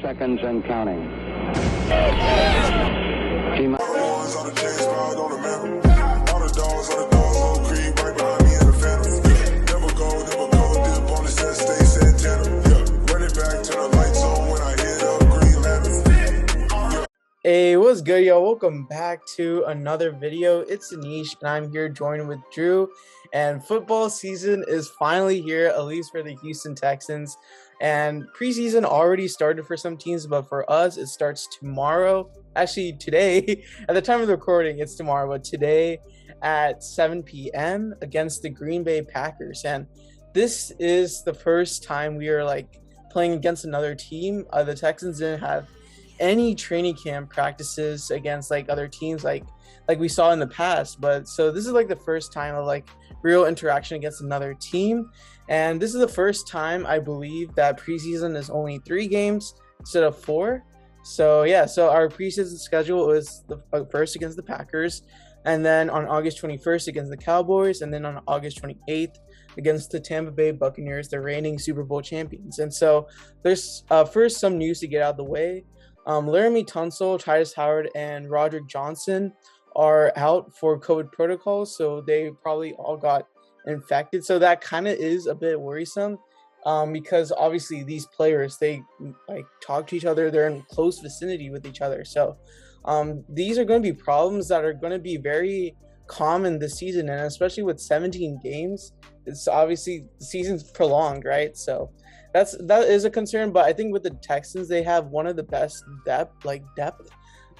seconds and counting. Hey, what's good, y'all? Welcome back to another video. It's Anish, and I'm here joined with Drew. And football season is finally here, at least for the Houston Texans. And preseason already started for some teams, but for us, it starts tomorrow. Actually, today, at the time of the recording, it's tomorrow, but today at 7 p.m. against the Green Bay Packers. And this is the first time we are playing against another team. The Texans didn't have any training camp practices against other teams like we saw in the past, but so this is the first time of real interaction against another team. And this is the first time I believe that preseason is only 3 games instead of 4. So yeah, so our preseason schedule was the first against the Packers, and then on August 21st against the Cowboys, and then on August 28th against the Tampa Bay Buccaneers, the reigning Super Bowl champions. And so there's first some news to get out of the way. Laramie Tunsil, Titus Howard, and Roderick Johnson are out for COVID protocols, so they probably all got infected. So that kind of is a bit worrisome, because obviously these players, they talk to each other, they're in close vicinity with each other. So these are going to be problems that are going to be very common this season, and especially with 17 games, it's obviously the season's prolonged, right? So that is a concern. But I think with the Texans, they have one of the best depth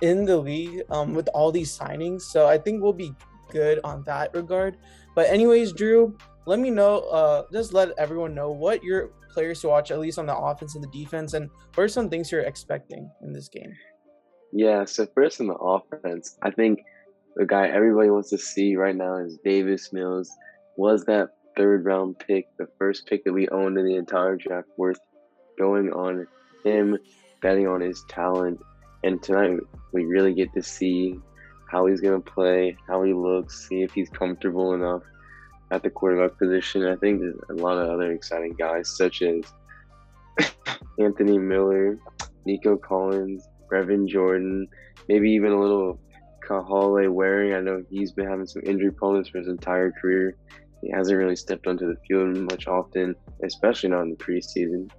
in the league with all these signings. So I think we'll be good on that regard. But anyways, Drew, let me know, just let everyone know what your players to watch, at least on the offense and the defense, and what are some things you're expecting in this game? Yeah, so first on the offense, I think the guy everybody wants to see right now is Davis Mills. Was that 3rd round pick, the first pick that we owned in the entire draft, worth going on him, betting on his talent. And tonight we really get to see how he's going to play, how he looks, see if he's comfortable enough at the quarterback position. I think there's a lot of other exciting guys such as Anthony Miller, Nico Collins, Brevin Jordan, maybe even a little Kahale Waring. I know he's been having some injury problems for his entire career. He hasn't really stepped onto the field much often, especially not in the preseason.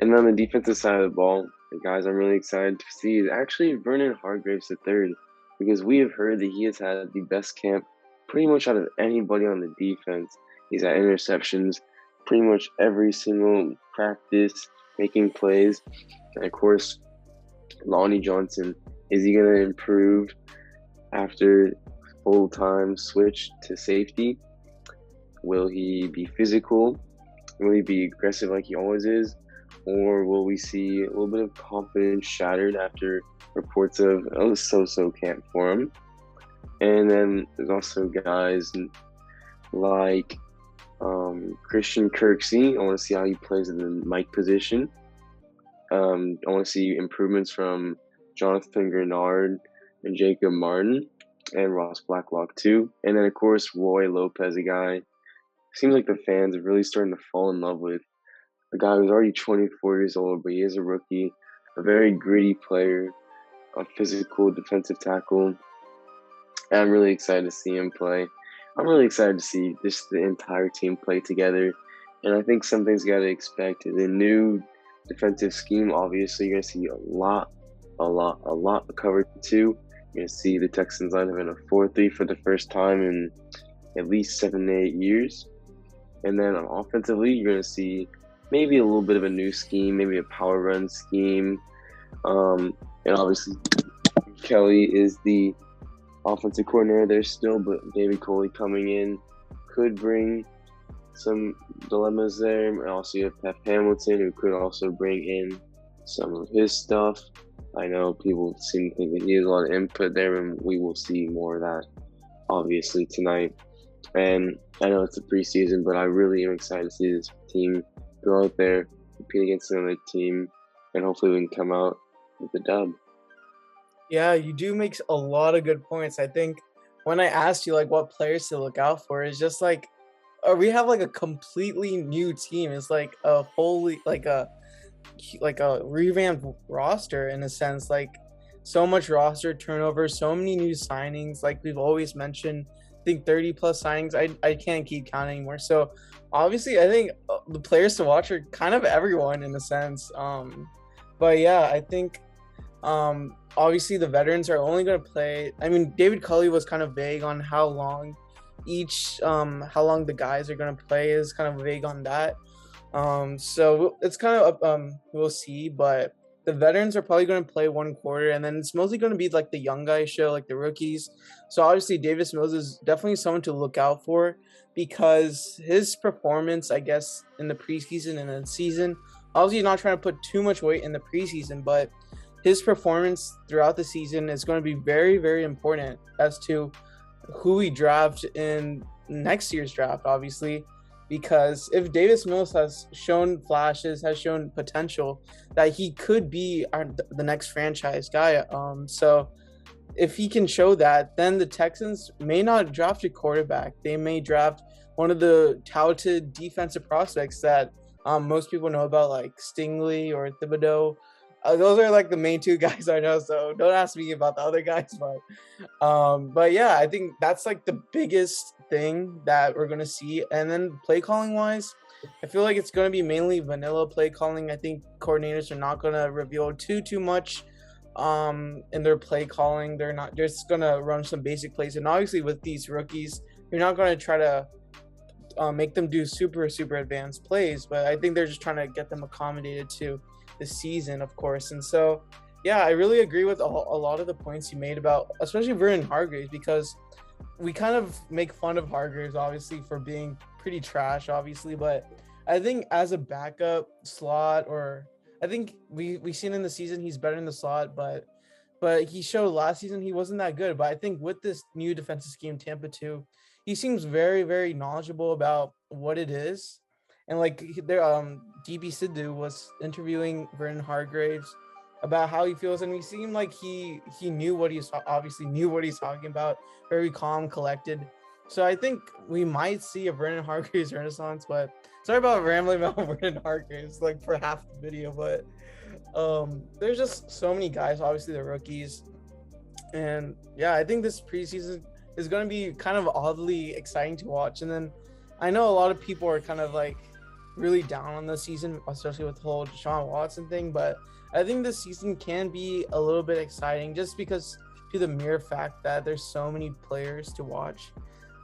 And on the defensive side of the ball, the guys I'm really excited to see is actually Vernon Hargraves III, because we have heard that he has had the best camp pretty much out of anybody on the defense. He's had interceptions pretty much every single practice, making plays. And of course, Lonnie Johnson, is he going to improve after full-time switch to safety? Will he be physical? Will he be aggressive like he always is? Or will we see a little bit of confidence shattered after reports of so-so camp for him? And then there's also guys like Christian Kirksey. I want to see how he plays in the Mike position. I want to see improvements from Jonathan Grenard and Jacob Martin and Ross Blacklock too. And then, of course, Roy Lopez, a guy seems like the fans are really starting to fall in love with. A guy who's already 24 years old, but he is a rookie, a very gritty player, a physical defensive tackle. And I'm really excited to see him play. I'm really excited to see the entire team play together. And I think something's got to expect is a new defensive scheme. Obviously, you're going to see a lot of cover 2. You're going to see the Texans line up in a 4-3 for the first time in at least 7 to 8 years. And then offensively, you're going to see maybe a little bit of a new scheme, maybe a power run scheme. And obviously, Kelly is the offensive coordinator there still, but David Coley coming in could bring some dilemmas there. And also you have Pep Hamilton, who could also bring in some of his stuff. I know people seem to think that he has a lot of input there, and we will see more of that, obviously, tonight. And I know it's the preseason, but I really am excited to see this team go out there, compete against another team, and hopefully we can come out with a dub. Yeah, you do make a lot of good points. I think when I asked you what players to look out for, it's just we have a completely new team. It's a wholly like a revamped roster in a sense. Like so much roster turnover, so many new signings. Like we've always mentioned, I think 30 plus signings. I can't keep counting anymore. So obviously, I think the players to watch are kind of everyone in a sense. But yeah, I think obviously the veterans are only going to play. I mean, David Culley was kind of vague on how long how long the guys are going to play, is kind of vague on that. So it's kind of we'll see, but the veterans are probably going to play one quarter, and then it's mostly going to be like the young guys show, like the rookies. So obviously Davis Mills is definitely someone to look out for, because his performance, I guess, in the preseason and the season, obviously not trying to put too much weight in the preseason, but his performance throughout the season is going to be very, very important as to who we draft in next year's draft, obviously. Because if Davis Mills has shown flashes, has shown potential, that he could be the next franchise guy. So if he can show that, then the Texans may not draft a quarterback. They may draft one of the touted defensive prospects that most people know about, like Stingley or Thibodeau. Those are like the main two guys I know. So don't ask me about the other guys, but yeah, I think that's like the biggest thing that we're gonna see. And then play calling wise, I feel like it's gonna be mainly vanilla play calling. I think coordinators are not gonna reveal too much in their play calling. They're just gonna run some basic plays. And obviously with these rookies, you're not gonna try to make them do super advanced plays, but I think they're just trying to get them accommodated to the season, of course. And so yeah, I really agree with a lot of the points you made about especially Vernon Hargraves, because we kind of make fun of Hargraves obviously for being pretty trash, obviously, but I think as a backup slot, or I think we seen in the season he's better in the slot, but he showed last season he wasn't that good. But I think with this new defensive scheme, Tampa 2, he seems very knowledgeable about what it is. And like there, DB Sidhu was interviewing Vernon Hargraves about how he feels, and he seemed like he knew what he's obviously knew what he's talking about. Very calm, collected. So I think we might see a Vernon Hargraves renaissance. But sorry about rambling about Vernon Hargraves like for half the video, but there's just so many guys, obviously the rookies, and yeah, I think this preseason is going to be kind of oddly exciting to watch. And then I know a lot of people are kind of like really down on the season, especially with the whole Deshaun Watson thing, but I think this season can be a little bit exciting just because to the mere fact that there's so many players to watch.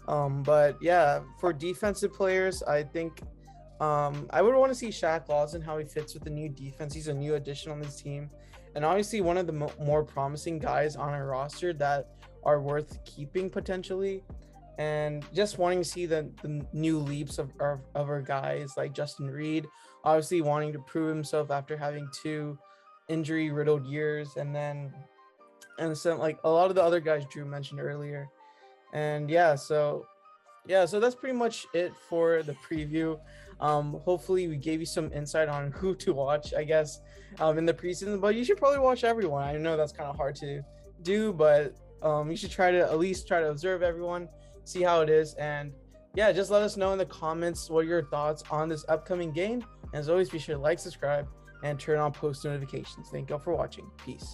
But yeah, for defensive players, I think I would want to see Shaq Lawson, how he fits with the new defense. He's a new addition on this team, and obviously one of the more promising guys on our roster that are worth keeping potentially. And just wanting to see the new leaps of our guys like Justin Reed, obviously wanting to prove himself after having 2 injury riddled years, and so like a lot of the other guys Drew mentioned earlier. And so that's pretty much it for the preview. Hopefully we gave you some insight on who to watch, I guess, in the preseason, but you should probably watch everyone. I know that's kind of hard to do, but you should at least try to observe everyone, see how it is. And yeah, just let us know in the comments what are your thoughts on this upcoming game. And as always, be sure to like, subscribe, and turn on post notifications. Thank you all for watching. Peace.